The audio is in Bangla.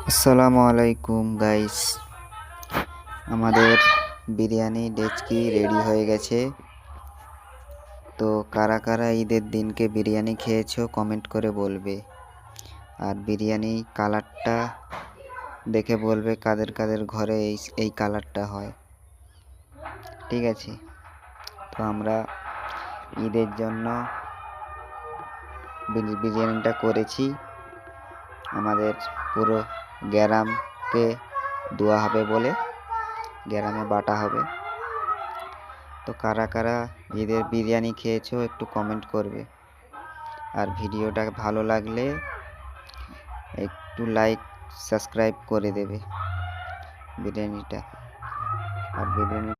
আসসালামু আলাইকুম গাইস, আমাদের বিরিয়ানি ডেচকি রেডি হয়ে গেছে। তো কারা কারা ঈদের দিনকে বিরিয়ানি খেয়েছো কমেন্ট করে বলবে। আর বিরিয়ানি কালারটা দেখে বলবে কাদের কাদের ঘরে এই কালারটা হয়। ঠিক আছে, তো আমরা ঈদের জন্য বিরিয়ানিটা করেছি। আমাদের পুরো গ্রামকে দেওয়া হবে বলে গ্রামে বাটা হবে। তো কারা কারা ঈদের বিরিয়ানি খেয়েছো একটু কমেন্ট করবে। আর ভিডিওটা ভালো লাগলে একটু লাইক সাবস্ক্রাইব করে দেবে বিরিয়ানিটা। আর বিরিয়ানি